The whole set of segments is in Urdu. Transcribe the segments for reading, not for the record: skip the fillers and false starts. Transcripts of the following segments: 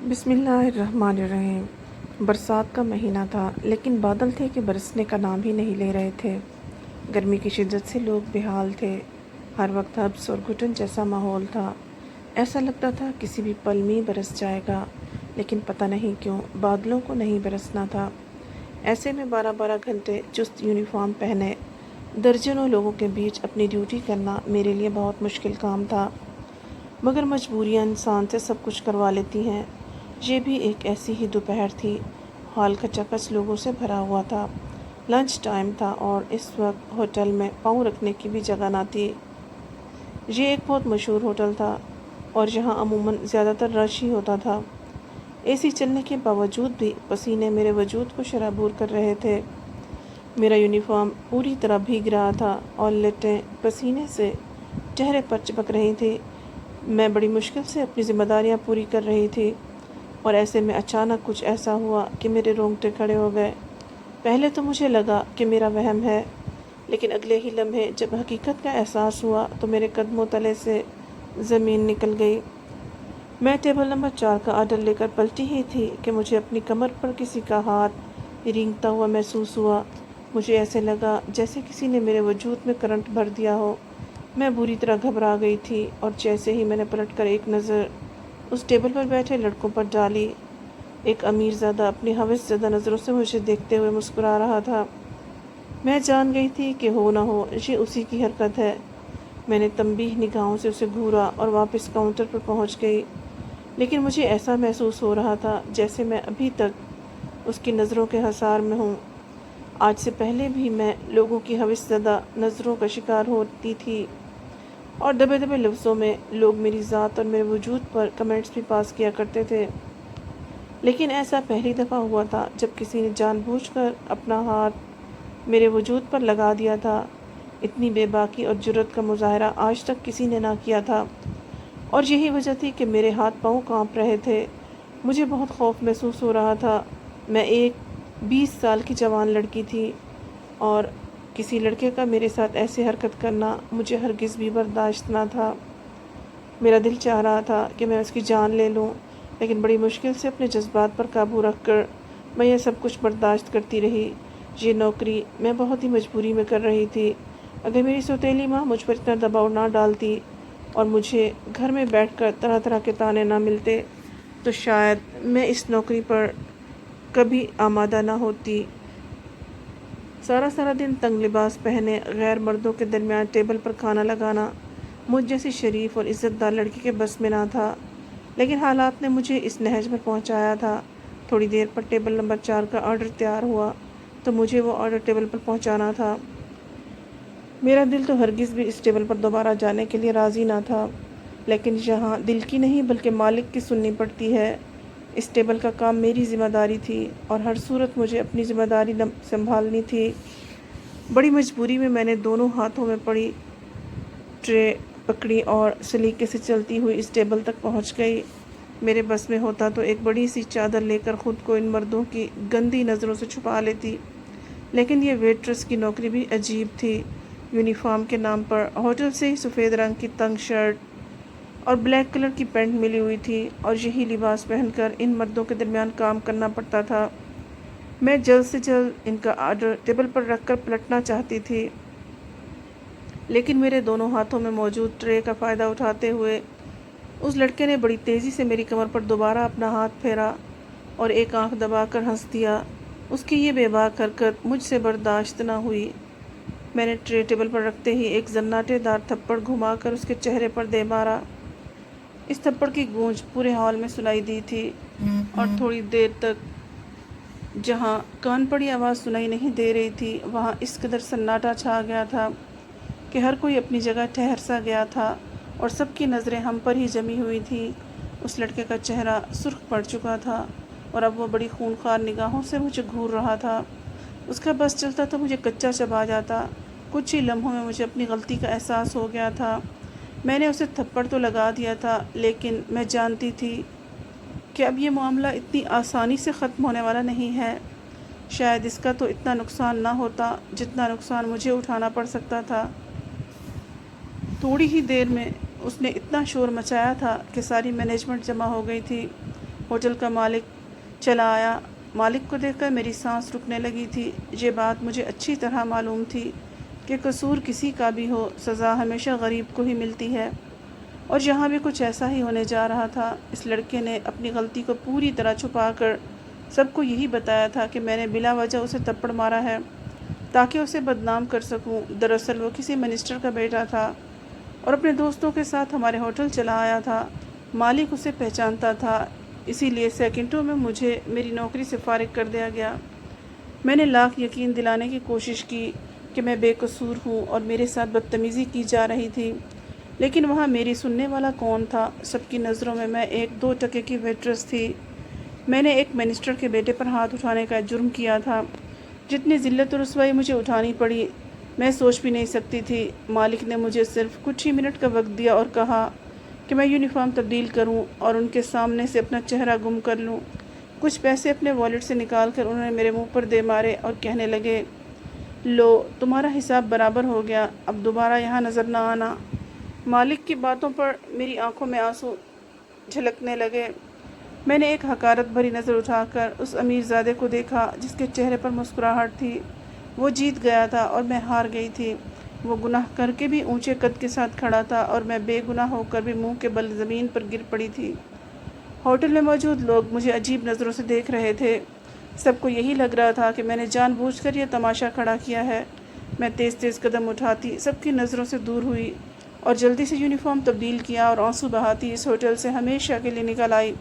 بسم اللہ الرحمن الرحیم۔ برسات کا مہینہ تھا لیکن بادل تھے کہ برسنے کا نام ہی نہیں لے رہے تھے۔ گرمی کی شدت سے لوگ بےحال تھے۔ ہر وقت حبس اور گھٹن جیسا ماحول تھا۔ ایسا لگتا تھا کسی بھی پل میں برس جائے گا، لیکن پتہ نہیں کیوں بادلوں کو نہیں برسنا تھا۔ ایسے میں 12 گھنٹے چست یونیفارم پہنے درجنوں لوگوں کے بیچ اپنی ڈیوٹی کرنا میرے لیے بہت مشکل کام تھا، مگر مجبوریاں انسان سے سب کچھ کروا لیتی ہیں۔ یہ بھی ایک ایسی ہی دوپہر تھی۔ ہال کچاکچ لوگوں سے بھرا ہوا تھا۔ لنچ ٹائم تھا اور اس وقت ہوٹل میں پاؤں رکھنے کی بھی جگہ نہ تھی۔ یہ ایک بہت مشہور ہوٹل تھا اور یہاں عموماً زیادہ تر رش ہی ہوتا تھا۔ اے سی چلنے کے باوجود بھی پسینے میرے وجود کو شرابور کر رہے تھے۔ میرا یونیفارم پوری طرح بھیگ رہا تھا اور لٹیں پسینے سے چہرے پر چپک رہی تھی۔ میں بڑی مشکل سے اپنی ذمہ داریاں پوری کر رہی تھی اور ایسے میں اچانک کچھ ایسا ہوا کہ میرے رونگٹے کھڑے ہو گئے۔ پہلے تو مجھے لگا کہ میرا وہم ہے، لیکن اگلے ہی لمحے جب حقیقت کا احساس ہوا تو میرے قدموں تلے سے زمین نکل گئی۔ میں ٹیبل نمبر 4 کا آرڈر لے کر پلٹی ہی تھی کہ مجھے اپنی کمر پر کسی کا ہاتھ رینگتا ہوا محسوس ہوا۔ مجھے ایسے لگا جیسے کسی نے میرے وجود میں کرنٹ بھر دیا ہو۔ میں بری طرح گھبرا گئی تھی اور جیسے ہی میں نے پلٹ کر ایک نظر اس ٹیبل پر بیٹھے لڑکوں پر ڈالی، ایک امیر زادہ اپنی ہوس زدہ نظروں سے مجھے دیکھتے ہوئے مسکرا رہا تھا۔ میں جان گئی تھی کہ ہو نہ ہو یہ اسی کی حرکت ہے۔ میں نے تنبیہ نگاہوں سے اسے گھورا اور واپس کاؤنٹر پر پہنچ گئی، لیکن مجھے ایسا محسوس ہو رہا تھا جیسے میں ابھی تک اس کی نظروں کے حصار میں ہوں۔ آج سے پہلے بھی میں لوگوں کی ہوس زدہ نظروں کا شکار ہوتی تھی اور دبے دبے لفظوں میں لوگ میری ذات اور میرے وجود پر کمنٹس بھی پاس کیا کرتے تھے، لیکن ایسا پہلی دفعہ ہوا تھا جب کسی نے جان بوجھ کر اپنا ہاتھ میرے وجود پر لگا دیا تھا۔ اتنی بے باکی اور جرأت کا مظاہرہ آج تک کسی نے نہ کیا تھا، اور یہی وجہ تھی کہ میرے ہاتھ پاؤں کانپ رہے تھے۔ مجھے بہت خوف محسوس ہو رہا تھا۔ میں ایک 20 سال کی جوان لڑکی تھی اور کسی لڑکے کا میرے ساتھ ایسے حرکت کرنا مجھے ہرگز بھی برداشت نہ تھا۔ میرا دل چاہ رہا تھا کہ میں اس کی جان لے لوں، لیکن بڑی مشکل سے اپنے جذبات پر قابو رکھ کر میں یہ سب کچھ برداشت کرتی رہی۔ یہ نوکری میں بہت ہی مجبوری میں کر رہی تھی۔ اگر میری سوتیلی ماں مجھ پر اتنا دباؤ نہ ڈالتی اور مجھے گھر میں بیٹھ کر طرح طرح کے طعنے نہ ملتے تو شاید میں اس نوکری پر کبھی آمادہ نہ ہوتی۔ سارا دن تنگ لباس پہنے غیر مردوں کے درمیان ٹیبل پر کھانا لگانا مجھ جیسی شریف اور عزت دار لڑکی کے بس میں نہ تھا، لیکن حالات نے مجھے اس نہج پر پہنچایا تھا۔ تھوڑی دیر پر ٹیبل نمبر 4 کا آرڈر تیار ہوا تو مجھے وہ آرڈر ٹیبل پر پہنچانا تھا۔ میرا دل تو ہرگز بھی اس ٹیبل پر دوبارہ جانے کے لیے راضی نہ تھا، لیکن یہاں دل کی نہیں بلکہ مالک کی سننی پڑتی ہے۔ اس ٹیبل کا کام میری ذمہ داری تھی اور ہر صورت مجھے اپنی ذمہ داری سنبھالنی تھی۔ بڑی مجبوری میں نے دونوں ہاتھوں میں پڑی ٹرے پکڑی اور سلیقے سے چلتی ہوئی اس ٹیبل تک پہنچ گئی۔ میرے بس میں ہوتا تو ایک بڑی سی چادر لے کر خود کو ان مردوں کی گندی نظروں سے چھپا لیتی، لیکن یہ ویٹرس کی نوکری بھی عجیب تھی۔ یونیفارم کے نام پر ہوٹل سے ہی سفید رنگ کی تنگ شرٹ اور بلیک کلر کی پینٹ ملی ہوئی تھی اور یہی لباس پہن کر ان مردوں کے درمیان کام کرنا پڑتا تھا۔ میں جلد سے جلد ان کا آرڈر ٹیبل پر رکھ کر پلٹنا چاہتی تھی، لیکن میرے دونوں ہاتھوں میں موجود ٹرے کا فائدہ اٹھاتے ہوئے اس لڑکے نے بڑی تیزی سے میری کمر پر دوبارہ اپنا ہاتھ پھیرا اور ایک آنکھ دبا کر ہنس دیا۔ اس کی یہ بے باک حرکت مجھ سے برداشت نہ ہوئی۔ میں نے ٹرے ٹیبل پر رکھتے ہی ایک زناٹے دار تھپڑ گھما کر اس کے چہرے پر دے مارا۔ اس تھپڑ کی گونج پورے ہال میں سنائی دی تھی اور تھوڑی دیر تک جہاں کان پڑی آواز سنائی نہیں دے رہی تھی وہاں اس قدر سناٹا چھا گیا تھا کہ ہر کوئی اپنی جگہ ٹھہر سا گیا تھا اور سب کی نظریں ہم پر ہی جمی ہوئی تھیں۔ اس لڑکے کا چہرہ سرخ پڑ چکا تھا اور اب وہ بڑی خونخوار نگاہوں سے مجھے گھور رہا تھا۔ اس کا بس چلتا تو مجھے کچا چبا جاتا۔ کچھ ہی لمحوں میں مجھے اپنی غلطی کا احساس ہو گیا تھا۔ میں نے اسے تھپڑ تو لگا دیا تھا، لیکن میں جانتی تھی کہ اب یہ معاملہ اتنی آسانی سے ختم ہونے والا نہیں ہے۔ شاید اس کا تو اتنا نقصان نہ ہوتا جتنا نقصان مجھے اٹھانا پڑ سکتا تھا۔ تھوڑی ہی دیر میں اس نے اتنا شور مچایا تھا کہ ساری مینجمنٹ جمع ہو گئی تھی۔ ہوٹل کا مالک چلا آیا۔ مالک کو دیکھ کر میری سانس رکنے لگی تھی۔ یہ بات مجھے اچھی طرح معلوم تھی کہ قصور کسی کا بھی ہو، سزا ہمیشہ غریب کو ہی ملتی ہے، اور یہاں بھی کچھ ایسا ہی ہونے جا رہا تھا۔ اس لڑکے نے اپنی غلطی کو پوری طرح چھپا کر سب کو یہی بتایا تھا کہ میں نے بلا وجہ اسے تھپڑ مارا ہے تاکہ اسے بدنام کر سکوں۔ دراصل وہ کسی منسٹر کا بیٹا تھا اور اپنے دوستوں کے ساتھ ہمارے ہوٹل چلا آیا تھا۔ مالک اسے پہچانتا تھا، اسی لیے سیکنڈوں میں مجھے میری نوکری سے فارغ کر دیا گیا۔ میں نے لاکھ یقین دلانے کی کوشش کی کہ میں بے قصور ہوں اور میرے ساتھ بدتمیزی کی جا رہی تھی، لیکن وہاں میری سننے والا کون تھا؟ سب کی نظروں میں 1-2 کی ویٹرس تھی۔ میں نے ایک منسٹر کے بیٹے پر ہاتھ اٹھانے کا جرم کیا تھا۔ جتنی ذلت و رسوائی مجھے اٹھانی پڑی میں سوچ بھی نہیں سکتی تھی۔ مالک نے مجھے صرف کچھ ہی منٹ کا وقت دیا اور کہا کہ میں یونیفارم تبدیل کروں اور ان کے سامنے سے اپنا چہرہ گم کر لوں۔ کچھ پیسے اپنے والیٹ سے نکال کر انہوں نے میرے منہ پر دے مارے اور کہنے لگے، لو تمہارا حساب برابر ہو گیا، اب دوبارہ یہاں نظر نہ آنا۔ مالک کی باتوں پر میری آنکھوں میں آنسو جھلکنے لگے۔ میں نے ایک حقارت بھری نظر اٹھا کر اس امیر زادے کو دیکھا جس کے چہرے پر مسکراہٹ تھی۔ وہ جیت گیا تھا اور میں ہار گئی تھی۔ وہ گناہ کر کے بھی اونچے قد کے ساتھ کھڑا تھا اور میں بے گناہ ہو کر بھی منہ کے بل زمین پر گر پڑی تھی۔ ہوٹل میں موجود لوگ مجھے عجیب نظروں سے دیکھ رہے تھے۔ سب کو یہی لگ رہا تھا کہ میں نے جان بوجھ کر یہ تماشا کھڑا کیا ہے۔ میں تیز تیز قدم اٹھاتی سب کی نظروں سے دور ہوئی اور جلدی سے یونیفارم تبدیل کیا اور آنسو بہاتی اس ہوٹل سے ہمیشہ کے لیے نکل آئی۔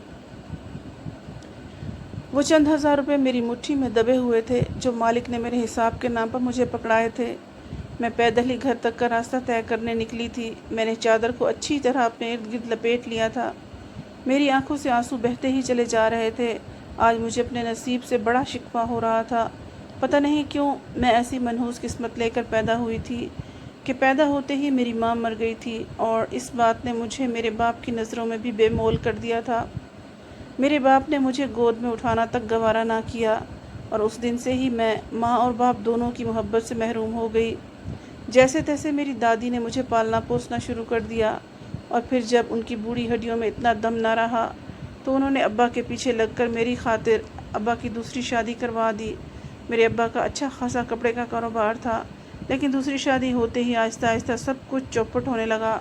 وہ چند ہزار روپے میری مٹھی میں دبے ہوئے تھے جو مالک نے میرے حساب کے نام پر مجھے پکڑائے تھے۔ میں پیدل ہی گھر تک کا راستہ طے کرنے نکلی تھی۔ میں نے چادر کو اچھی طرح اپنے ارد گرد لپیٹ لیا تھا۔ میری آنکھوں سے آنسو بہتے ہی چلے جا رہے تھے۔ آج مجھے اپنے نصیب سے بڑا شکوہ ہو رہا تھا۔ پتہ نہیں کیوں میں ایسی منحوس قسمت لے کر پیدا ہوئی تھی کہ پیدا ہوتے ہی میری ماں مر گئی تھی، اور اس بات نے مجھے میرے باپ کی نظروں میں بھی بے مول کر دیا تھا۔ میرے باپ نے مجھے گود میں اٹھانا تک گوارا نہ کیا، اور اس دن سے ہی میں ماں اور باپ دونوں کی محبت سے محروم ہو گئی۔ جیسے تیسے میری دادی نے مجھے پالنا پوسنا شروع کر دیا، اور پھر جب ان کی بوڑھی ہڈیوں میں اتنا دم نہ رہا تو انہوں نے ابا کے پیچھے لگ کر میری خاطر ابا کی دوسری شادی کروا دی۔ میرے ابا کا اچھا خاصا کپڑے کا کاروبار تھا، لیکن دوسری شادی ہوتے ہی آہستہ آہستہ سب کچھ چوپٹ ہونے لگا۔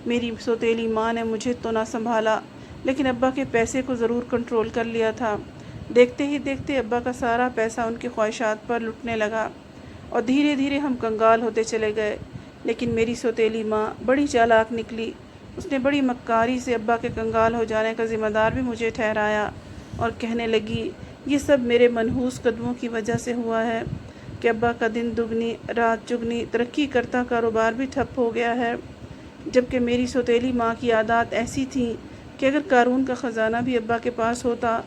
میری سوتیلی ماں نے مجھے تو نہ سنبھالا، لیکن ابا کے پیسے کو ضرور کنٹرول کر لیا تھا۔ دیکھتے ہی دیکھتے ابا کا سارا پیسہ ان کی خواہشات پر لٹنے لگا، اور دھیرے دھیرے ہم کنگال ہوتے چلے گئے۔ لیکن میری سوتیلی ماں بڑی چالاک نکلی۔ اس نے بڑی مکاری سے ابا کے کنگال ہو جانے کا ذمہ دار بھی مجھے ٹھہرایا، اور کہنے لگی، یہ سب میرے منحوس قدموں کی وجہ سے ہوا ہے کہ ابا کا دن دگنی رات چگنی ترقی کرتا کاروبار بھی ٹھپ ہو گیا ہے، جبکہ میری سوتیلی ماں کی عادات ایسی تھیں کہ اگر قارون کا خزانہ بھی ابا کے پاس ہوتا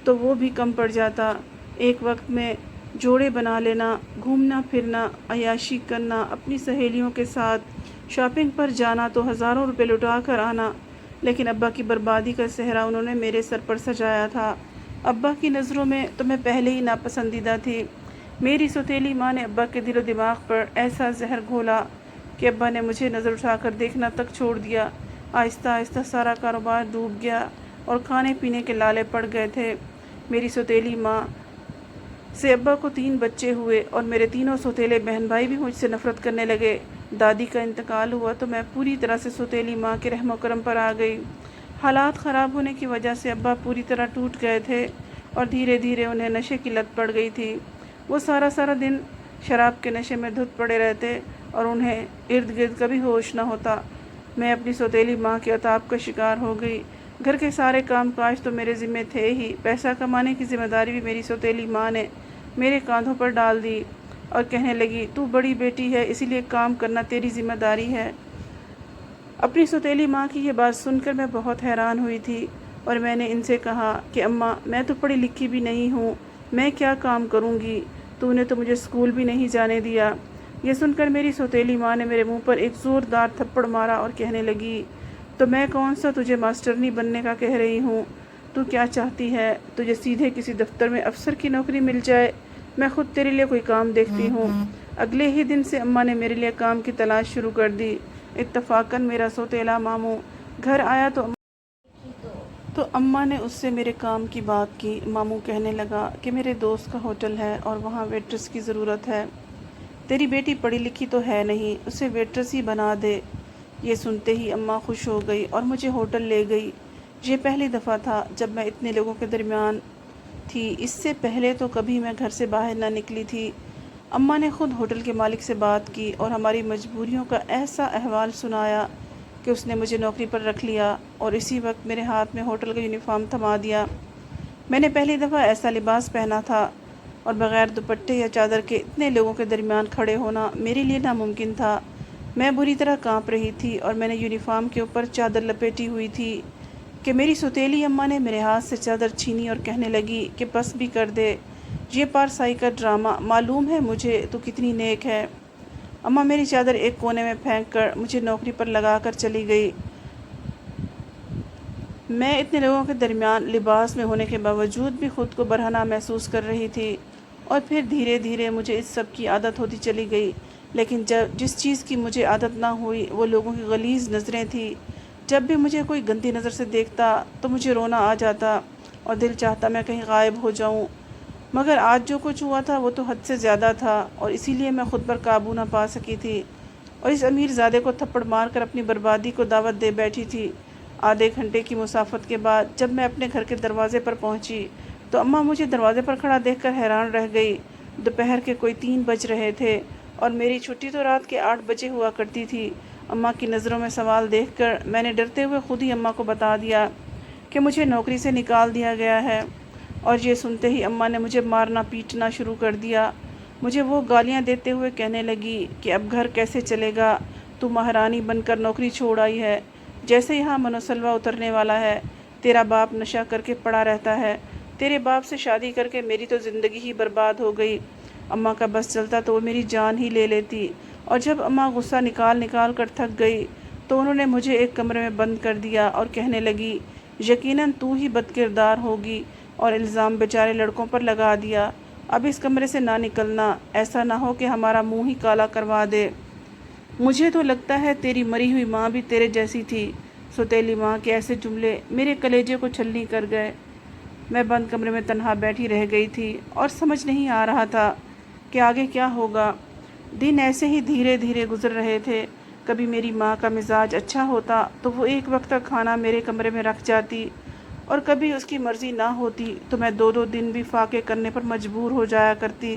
تو وہ بھی کم پڑ جاتا۔ ایک وقت میں جوڑے بنا لینا، گھومنا پھرنا، عیاشی کرنا، اپنی سہیلیوں کے ساتھ شاپنگ پر جانا تو ہزاروں روپے لٹا کر آنا، لیکن ابا کی بربادی کا صحرا انہوں نے میرے سر پر سجایا تھا۔ ابا کی نظروں میں تو میں پہلے ہی ناپسندیدہ تھی۔ میری سوتیلی ماں نے ابا کے دل و دماغ پر ایسا زہر گھولا کہ ابا نے مجھے نظر اٹھا کر دیکھنا تک چھوڑ دیا۔ آہستہ آہستہ سارا کاروبار ڈوب گیا اور کھانے پینے کے لالے پڑ گئے تھے۔ میری سوتیلی ماں سے ابا کو 3 بچے ہوئے اور میرے تینوں سوتیلے بہن بھائی بھی مجھ سے نفرت کرنے لگے۔ دادی کا انتقال ہوا تو میں پوری طرح سے سوتیلی ماں کے رحم و کرم پر آ گئی۔ حالات خراب ہونے کی وجہ سے ابا پوری طرح ٹوٹ گئے تھے اور دھیرے دھیرے انہیں نشے کی لت پڑ گئی تھی۔ وہ سارا دن شراب کے نشے میں دھت پڑے رہتے اور انہیں ارد گرد کبھی ہوش نہ ہوتا۔ میں اپنی سوتیلی ماں کے عتاب کا شکار ہو گئی۔ گھر کے سارے کام کاج تو میرے ذمے تھے ہی، پیسہ کمانے کی ذمہ داری بھی میری سوتیلی ماں نے میرے کاندھوں پر ڈال دی، اور کہنے لگی، تو بڑی بیٹی ہے اسی لیے کام کرنا تیری ذمہ داری ہے۔ اپنی سوتیلی ماں کی یہ بات سن کر میں بہت حیران ہوئی تھی، اور میں نے ان سے کہا کہ اماں میں تو پڑھی لکھی بھی نہیں ہوں، میں کیا کام کروں گی؟ تو نے تو مجھے اسکول بھی نہیں جانے دیا۔ یہ سن کر میری سوتیلی ماں نے میرے منہ پر ایک زوردار تھپڑ مارا اور کہنے لگی، تو میں کون سا تجھے ماسٹرنی بننے کا کہہ رہی ہوں؟ تو کیا چاہتی ہے؟ تجھے سیدھے کسی دفتر میں افسر کی نوکری مل جائے، میں خود تیرے لیے کوئی کام دیکھتی ہوں۔ اگلے ہی دن سے اماں نے میرے لیے کام کی تلاش شروع کر دی۔ اتفاقاً میرا سوتیلا ماموں گھر آیا تو اماں نے اس سے میرے کام کی بات کی۔ ماموں کہنے لگا کہ میرے دوست کا ہوٹل ہے اور وہاں ویٹرس کی ضرورت ہے، تیری بیٹی پڑھی لکھی تو ہے نہیں، اسے ویٹرس ہی بنا دے۔ یہ سنتے ہی اماں خوش ہو گئی اور مجھے ہوٹل لے گئی۔ یہ پہلی دفعہ تھا جب میں اتنے لوگوں کے درمیان تھی، اس سے پہلے تو کبھی میں گھر سے باہر نہ نکلی تھی۔ اماں نے خود ہوٹل کے مالک سے بات کی اور ہماری مجبوریوں کا ایسا احوال سنایا کہ اس نے مجھے نوکری پر رکھ لیا اور اسی وقت میرے ہاتھ میں ہوٹل کا یونیفارم تھما دیا۔ میں نے پہلی دفعہ ایسا لباس پہنا تھا اور بغیر دوپٹے یا چادر کے اتنے لوگوں کے درمیان کھڑے ہونا میرے لیے ناممکن تھا۔ میں بری طرح کانپ رہی تھی اور میں نے یونیفارم کے اوپر چادر لپیٹی ہوئی تھی کہ میری سوتیلی اماں نے میرے ہاتھ سے چادر چھینی اور کہنے لگی کہ بس بھی کر دے، یہ پارسائی کا ڈرامہ، معلوم ہے مجھے تو کتنی نیک ہے۔ اماں میری چادر ایک کونے میں پھینک کر مجھے نوکری پر لگا کر چلی گئی۔ میں اتنے لوگوں کے درمیان لباس میں ہونے کے باوجود بھی خود کو برہنہ محسوس کر رہی تھی، اور پھر دھیرے دھیرے مجھے اس سب کی عادت ہوتی چلی گئی۔ لیکن جس چیز کی مجھے عادت نہ ہوئی وہ لوگوں کی غلیظ نظریں تھیں۔ جب بھی مجھے کوئی گندی نظر سے دیکھتا تو مجھے رونا آ جاتا اور دل چاہتا میں کہیں غائب ہو جاؤں، مگر آج جو کچھ ہوا تھا وہ تو حد سے زیادہ تھا اور اسی لیے میں خود پر قابو نہ پا سکی تھی اور اس امیر زادے کو تھپڑ مار کر اپنی بربادی کو دعوت دے بیٹھی تھی۔ آدھے گھنٹے کی مسافت کے بعد جب میں اپنے گھر کے دروازے پر پہنچی تو اماں مجھے دروازے پر کھڑا دیکھ کر حیران رہ گئی۔ دوپہر کے کوئی 3 بج رہے تھے اور میری چھٹی تو رات کے 8 بجے ہوا کرتی تھی۔ اماں کی نظروں میں سوال دیکھ کر میں نے ڈرتے ہوئے خود ہی اماں کو بتا دیا کہ مجھے نوکری سے نکال دیا گیا ہے، اور یہ سنتے ہی اماں نے مجھے مارنا پیٹنا شروع کر دیا۔ مجھے وہ گالیاں دیتے ہوئے کہنے لگی کہ اب گھر کیسے چلے گا، تو مہارانی بن کر نوکری چھوڑ آئی ہے، جیسے یہاں منوسلوا اترنے والا ہے، تیرا باپ نشہ کر کے پڑا رہتا ہے، تیرے باپ سے شادی کر کے میری تو زندگی ہی برباد ہو گئی۔ اماں کا بس چلتا تو وہ میری جان ہی لے لیتی، اور جب اماں غصہ نکال کر تھک گئی تو انہوں نے مجھے ایک کمرے میں بند کر دیا اور کہنے لگی یقیناً تو ہی بد کردار ہوگی اور الزام بیچارے لڑکوں پر لگا دیا، اب اس کمرے سے نہ نکلنا، ایسا نہ ہو کہ ہمارا منہ ہی کالا کروا دے۔ مجھے تو لگتا ہے تیری مری ہوئی ماں بھی تیرے جیسی تھی۔ سوتیلی ماں کے ایسے جملے میرے کلیجے کو چھلنی کر گئے۔ میں بند کمرے میں تنہا بیٹھی رہ گئی تھی اور سمجھ نہیں آ رہا تھا کہ آگے کیا ہوگا۔ دن ایسے ہی دھیرے دھیرے گزر رہے تھے۔ کبھی میری ماں کا مزاج اچھا ہوتا تو وہ ایک وقت تک کھانا میرے کمرے میں رکھ جاتی، اور کبھی اس کی مرضی نہ ہوتی تو میں 2 دن بھی فاقے کرنے پر مجبور ہو جایا کرتی۔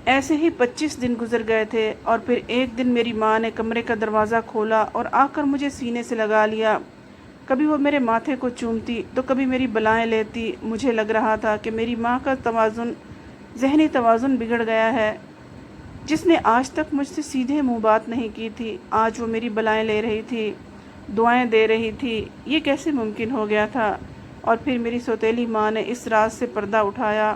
ایسے ہی 25 دن گزر گئے تھے، اور پھر ایک دن میری ماں نے کمرے کا دروازہ کھولا اور آ کر مجھے سینے سے لگا لیا۔ کبھی وہ میرے ماتھے کو چومتی تو کبھی میری بلائیں لیتی۔ مجھے لگ رہا تھا کہ میری ماں کا ذہنی توازن بگڑ گیا ہے۔ جس نے آج تک مجھ سے سیدھے منہ بات نہیں کی تھی، آج وہ میری بلائیں لے رہی تھی، دعائیں دے رہی تھی۔ یہ کیسے ممکن ہو گیا تھا؟ اور پھر میری سوتیلی ماں نے اس راز سے پردہ اٹھایا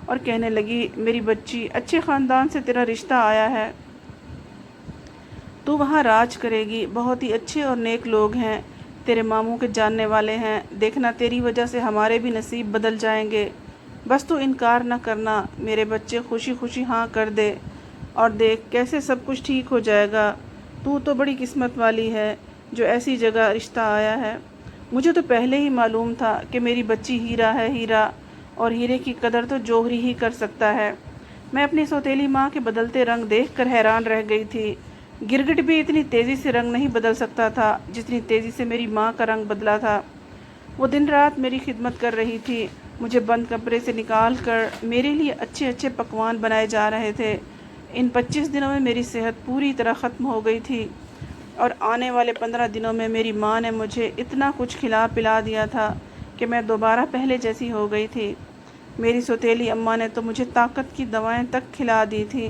اور کہنے لگی میری بچی، اچھے خاندان سے تیرا رشتہ آیا ہے، تو وہاں راج کرے گی، بہت ہی اچھے اور نیک لوگ ہیں، تیرے ماموں کے جاننے والے ہیں، دیکھنا تیری وجہ سے ہمارے بھی نصیب بدل جائیں گے، بس تو انکار نہ کرنا میرے بچے، خوشی خوشی ہاں کر دے اور دیکھ کیسے سب کچھ ٹھیک ہو جائے گا۔ تو بڑی قسمت والی ہے جو ایسی جگہ رشتہ آیا ہے۔ مجھے تو پہلے ہی معلوم تھا کہ میری بچی ہیرا ہے، ہیرا، اور ہیرے کی قدر تو جوہری ہی کر سکتا ہے۔ میں اپنی سوتیلی ماں کے بدلتے رنگ دیکھ کر حیران رہ گئی تھی۔ گرگٹ بھی اتنی تیزی سے رنگ نہیں بدل سکتا تھا جتنی تیزی سے میری ماں کا رنگ بدلا تھا۔ وہ دن رات میری خدمت کر رہی تھی، مجھے بند کمرے سے نکال کر میرے لیے اچھے اچھے پکوان بنائے جا رہے تھے۔ ان 25 دنوں میں میری صحت پوری طرح ختم ہو گئی تھی، اور آنے والے 15 دنوں میں میری ماں نے مجھے اتنا کچھ کھلا پلا دیا تھا کہ میں دوبارہ پہلے جیسی ہو گئی تھی۔ میری سوتیلی اماں نے تو مجھے طاقت کی دوائیں تک کھلا دی تھی۔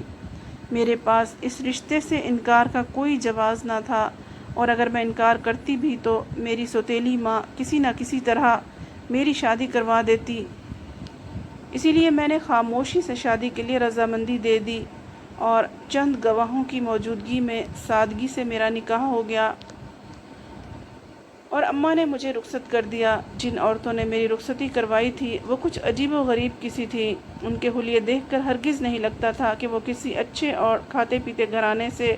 میرے پاس اس رشتے سے انکار کا کوئی جواز نہ تھا، اور اگر میں انکار کرتی بھی تو میری سوتیلی ماں کسی نہ کسی طرح میری شادی کروا دیتی۔ اسی لیے میں نے خاموشی سے شادی کے لیے رضامندی دے دی، اور چند گواہوں کی موجودگی میں سادگی سے میرا نکاح ہو گیا، اور اماں نے مجھے رخصت کر دیا۔ جن عورتوں نے میری رخصتی کروائی تھی وہ کچھ عجیب و غریب کسی تھی۔ ان کے حلیے دیکھ کر ہرگز نہیں لگتا تھا کہ وہ کسی اچھے اور کھاتے پیتے گھرانے سے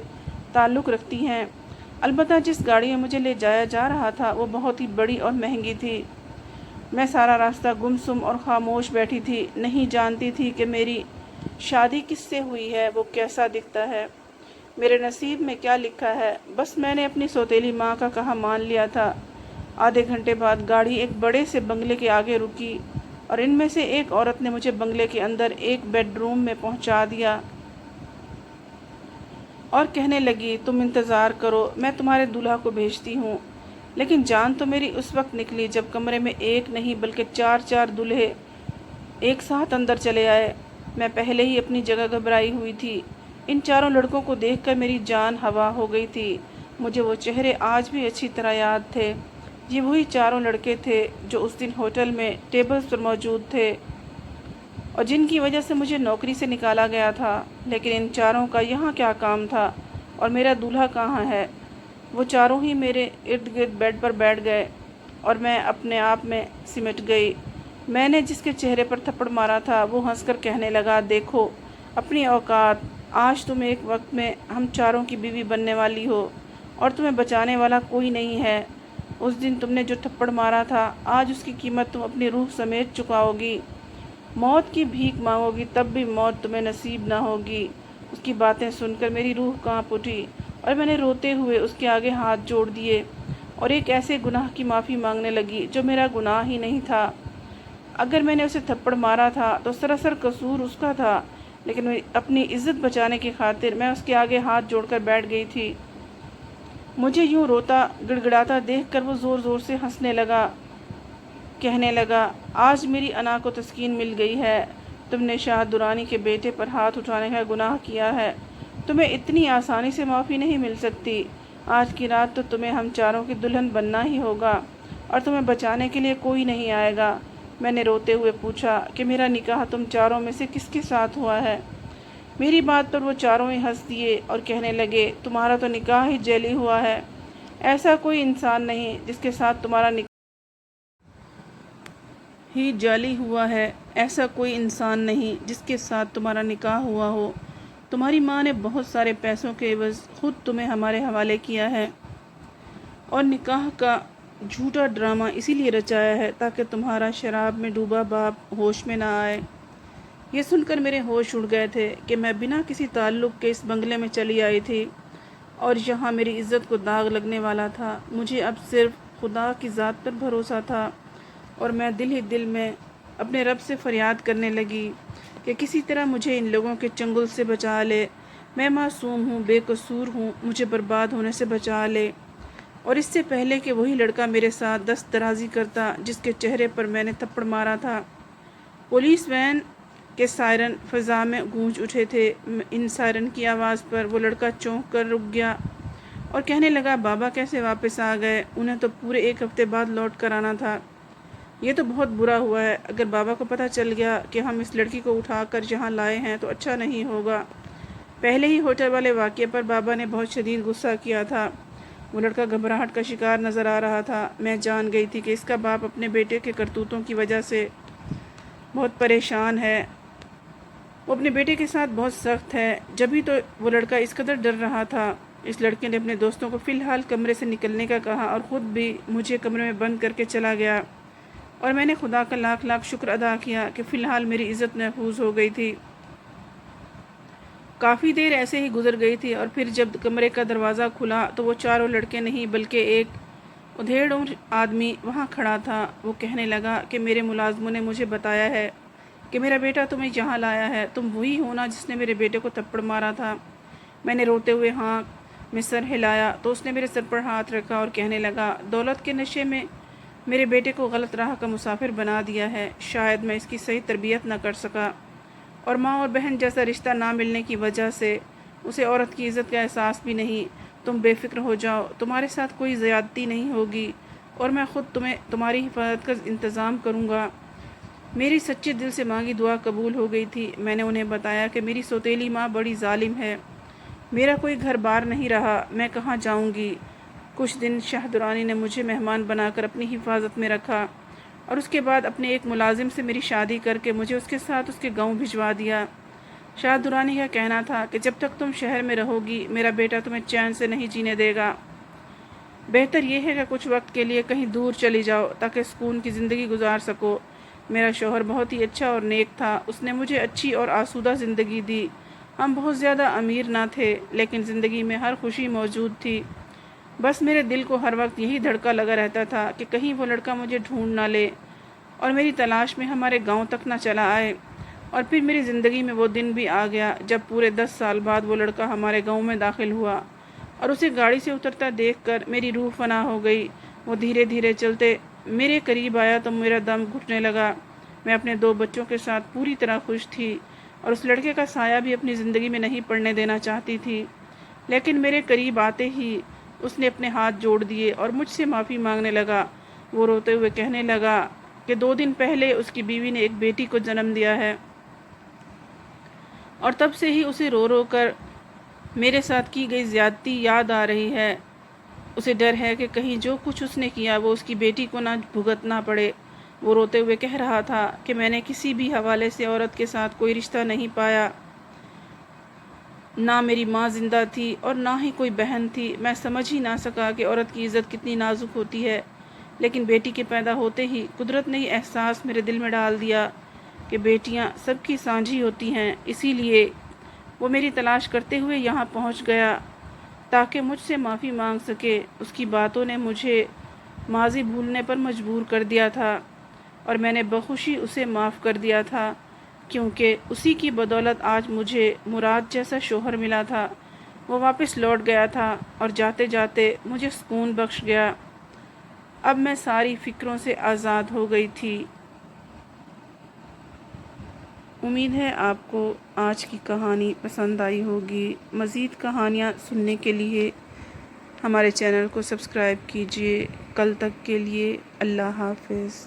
تعلق رکھتی ہیں۔ البتہ جس گاڑی میں مجھے لے جایا جا رہا تھا وہ بہت ہی بڑی اور مہنگی تھی۔ میں سارا راستہ گمسم اور خاموش بیٹھی تھی، نہیں جانتی تھی کہ میری شادی کس سے ہوئی ہے، وہ کیسا دکھتا ہے، میرے نصیب میں کیا لکھا ہے۔ بس میں نے اپنی سوتیلی ماں کا کہا مان لیا تھا۔ آدھے گھنٹے بعد گاڑی ایک بڑے سے بنگلے کے آگے رکی اور ان میں سے ایک عورت نے مجھے بنگلے کے اندر ایک بیڈ روم میں پہنچا دیا اور کہنے لگی تم انتظار کرو، میں تمہارے دولہا کو بھیجتی ہوں۔ لیکن جان تو میری اس وقت نکلی جب کمرے میں ایک نہیں بلکہ چار دولہے ایک ساتھ اندر چلے آئے۔ میں پہلے ہی اپنی جگہ گھبرائی ہوئی تھی۔ ان چاروں لڑکوں کو دیکھ کر میری جان ہوا ہو گئی تھی۔ مجھے وہ چہرے آج بھی اچھی طرح یاد تھے۔ یہ وہی چاروں لڑکے تھے جو اس دن ہوٹل میں ٹیبلز پر موجود تھے اور جن کی وجہ سے مجھے نوکری سے نکالا گیا تھا۔ لیکن ان چاروں کا یہاں کیا کام تھا اور میرا دولہا کہاں ہے؟ وہ چاروں ہی میرے ارد گرد بیڈ پر بیٹھ گئے اور میں اپنے آپ میں سمٹ گئی۔ میں نے جس کے چہرے پر تھپڑ مارا تھا وہ ہنس کر کہنے لگا دیکھو اپنی اوقات، آج تم ایک وقت میں ہم چاروں کی بیوی بننے والی ہو اور تمہیں بچانے والا کوئی نہیں ہے۔ اس دن تم نے جو تھپڑ مارا تھا آج اس کی قیمت تم اپنی روح سمیت چکاؤ گی۔ موت کی بھیک مانگو گی تب بھی موت تمہیں نصیب نہ ہوگی۔ اس کی باتیں سن کر میری روح کانپ اٹھی اور میں نے روتے ہوئے اس کے آگے ہاتھ جوڑ دیے اور ایک ایسے گناہ کی معافی مانگنے لگی جو میرا گناہ ہی نہیں تھا۔ اگر میں نے اسے تھپڑ مارا تھا تو سراسر قصور اس کا تھا، لیکن اپنی عزت بچانے کی خاطر میں اس کے آگے ہاتھ جوڑ کر بیٹھ گئی تھی۔ مجھے یوں روتا گڑگڑاتا دیکھ کر وہ زور زور سے ہنسنے لگا، کہنے لگا آج میری انا کو تسکین مل گئی ہے۔ تم نے شاہ درانی کے بیٹے پر ہاتھ اٹھانے کا گناہ کیا ہے، تمہیں اتنی آسانی سے معافی نہیں مل سکتی۔ آج کی رات تو تمہیں ہم چاروں کی دلہن بننا ہی ہوگا اور تمہیں بچانے کے لیے کوئی نہیں آئے گا۔ میں نے روتے ہوئے پوچھا کہ میرا نکاح تم چاروں میں سے کس کے ساتھ ہوا ہے؟ میری بات پر وہ چاروں ہی ہنس دیے اور کہنے لگے تمہارا تو نکاح ہی جعلی ہوا ہے۔ ایسا کوئی انسان نہیں جس کے ساتھ تمہارا نکاح ہی جعلی ہوا ہے، ایسا کوئی انسان نہیں جس کے ساتھ تمہارا نکاح ہوا ہو۔ تمہاری ماں نے بہت سارے پیسوں کے عوض خود تمہیں ہمارے حوالے کیا ہے اور نکاح کا جھوٹا ڈرامہ اسی لیے رچایا ہے تاکہ تمہارا شراب میں ڈوبا باپ ہوش میں نہ آئے۔ یہ سن کر میرے ہوش اڑ گئے تھے کہ میں بنا کسی تعلق کے اس بنگلے میں چلی آئی تھی اور یہاں میری عزت کو داغ لگنے والا تھا۔ مجھے اب صرف خدا کی ذات پر بھروسہ تھا اور میں دل ہی دل میں اپنے رب سے فریاد کرنے لگی کہ کسی طرح مجھے ان لوگوں کے چنگل سے بچا لے۔ میں معصوم ہوں، بے قصور ہوں، مجھے برباد ہونے سے بچا لے۔ اور اس سے پہلے کہ وہی لڑکا میرے ساتھ دست درازی کرتا جس کے چہرے پر میں نے تھپڑ مارا تھا۔ پولیس وین کے سائرن فضا میں گونج اٹھے تھے۔ ان سائرن کی آواز پر وہ لڑکا چونک کر رک گیا اور کہنے لگا بابا کیسے واپس آ گئے؟ انہیں تو پورے 1 ہفتے بعد لوٹ کر آنا تھا۔ یہ تو بہت برا ہوا ہے، اگر بابا کو پتہ چل گیا کہ ہم اس لڑکی کو اٹھا کر یہاں لائے ہیں تو اچھا نہیں ہوگا۔ پہلے ہی ہوٹل والے واقعے پر بابا نے بہت شدید غصہ کیا تھا۔ وہ لڑکا گھبراہٹ کا شکار نظر آ رہا تھا۔ میں جان گئی تھی کہ اس کا باپ اپنے بیٹے کے کرتوتوں کی وجہ سے بہت پریشان ہے، وہ اپنے بیٹے کے ساتھ بہت سخت ہے۔ جبھی تو وہ لڑکا اس قدر ڈر رہا تھا۔ اس لڑکے نے اپنے دوستوں کو فی الحال کمرے سے نکلنے کا کہا اور خود بھی مجھے کمرے میں بند کر کے چلا گیا، اور میں نے خدا کا لاکھ لاکھ شکر ادا کیا کہ فی الحال میری عزت محفوظ ہو گئی تھی۔ کافی دیر ایسے ہی گزر گئی تھی اور پھر جب کمرے کا دروازہ کھلا تو وہ چاروں لڑکے نہیں بلکہ ایک ادھیڑ عمر آدمی وہاں کھڑا تھا۔ وہ کہنے لگا کہ میرے ملازموں نے مجھے بتایا ہے کہ میرا بیٹا تمہیں یہاں لایا ہے، تم وہی ہو نا جس نے میرے بیٹے کو تھپڑ مارا تھا؟ میں نے روتے ہوئے ہاں میں سر ہلایا تو اس نے میرے سر پر ہاتھ رکھا اور کہنے لگا دولت کے نشے میں میرے بیٹے کو غلط راہ کا مسافر بنا دیا ہے، شاید میں اس کی صحیح تربیت نہ کر سکا اور ماں اور بہن جیسا رشتہ نہ ملنے کی وجہ سے اسے عورت کی عزت کا احساس بھی نہیں۔ تم بے فکر ہو جاؤ، تمہارے ساتھ کوئی زیادتی نہیں ہوگی اور میں خود تمہاری حفاظت کا انتظام کروں گا۔ میری سچے دل سے مانگی دعا قبول ہو گئی تھی۔ میں نے انہیں بتایا کہ میری سوتیلی ماں بڑی ظالم ہے، میرا کوئی گھر بار نہیں رہا، میں کہاں جاؤں گی۔ کچھ دن شاہ درانی نے مجھے مہمان بنا کر اپنی حفاظت میں رکھا اور اس کے بعد اپنے ایک ملازم سے میری شادی کر کے مجھے اس کے ساتھ اس کے گاؤں بھجوا دیا۔ شاہ درانی کا کہنا تھا کہ جب تک تم شہر میں رہو گی میرا بیٹا تمہیں چین سے نہیں جینے دے گا۔ بہتر یہ ہے کہ کچھ وقت کے لیے کہیں دور چلی جاؤ تاکہ سکون کی زندگی گزار سکو۔ میرا شوہر بہت ہی اچھا اور نیک تھا، اس نے مجھے اچھی اور آسودہ زندگی دی۔ ہم بہت زیادہ امیر نہ تھے لیکن زندگی میں ہر خوشی موجود تھی۔ بس میرے دل کو ہر وقت یہی دھڑکا لگا رہتا تھا کہ کہیں وہ لڑکا مجھے ڈھونڈ نہ لے اور میری تلاش میں ہمارے گاؤں تک نہ چلا آئے۔ اور پھر میری زندگی میں وہ دن بھی آ گیا جب پورے 10 سال بعد وہ لڑکا ہمارے گاؤں میں داخل ہوا اور اسے گاڑی سے اترتا دیکھ کر میری روح فنا ہو گئی۔ وہ دھیرے دھیرے چلتے میرے قریب آیا تو میرا دم گھٹنے لگا۔ میں اپنے 2 بچوں کے ساتھ پوری طرح خوش تھی اور اس لڑکے کا سایہ بھی اپنی زندگی میں نہیں پڑنے دینا چاہتی تھی، لیکن میرے قریب آتے ہی اس نے اپنے ہاتھ جوڑ دیے اور مجھ سے معافی مانگنے لگا۔ وہ روتے ہوئے کہنے لگا کہ 2 دن پہلے اس کی بیوی نے ایک بیٹی کو جنم دیا ہے اور تب سے ہی اسے رو رو کر میرے ساتھ کی گئی زیادتی یاد آ رہی ہے۔ اسے ڈر ہے کہ کہیں جو کچھ اس نے کیا وہ اس کی بیٹی کو نہ بھگتنا پڑے۔ وہ روتے ہوئے کہہ رہا تھا کہ میں نے کسی بھی حوالے سے عورت کے ساتھ کوئی رشتہ نہیں پایا، نہ میری ماں زندہ تھی اور نہ ہی کوئی بہن تھی۔ میں سمجھ ہی نہ سکا کہ عورت کی عزت کتنی نازک ہوتی ہے، لیکن بیٹی کے پیدا ہوتے ہی قدرت نے یہ احساس میرے دل میں ڈال دیا کہ بیٹیاں سب کی سانجھی ہوتی ہیں۔ اسی لیے وہ میری تلاش کرتے ہوئے یہاں پہنچ گیا تاکہ مجھ سے معافی مانگ سکے۔ اس کی باتوں نے مجھے ماضی بھولنے پر مجبور کر دیا تھا اور میں نے بخوشی اسے معاف کر دیا تھا، کیونکہ اسی کی بدولت آج مجھے مراد جیسا شوہر ملا تھا۔ وہ واپس لوٹ گیا تھا اور جاتے جاتے مجھے سکون بخش گیا۔ اب میں ساری فکروں سے آزاد ہو گئی تھی۔ امید ہے آپ کو آج کی کہانی پسند آئی ہوگی۔ مزید کہانیاں سننے کے لیے ہمارے چینل کو سبسکرائب کیجیے۔ کل تک کے لیے اللہ حافظ۔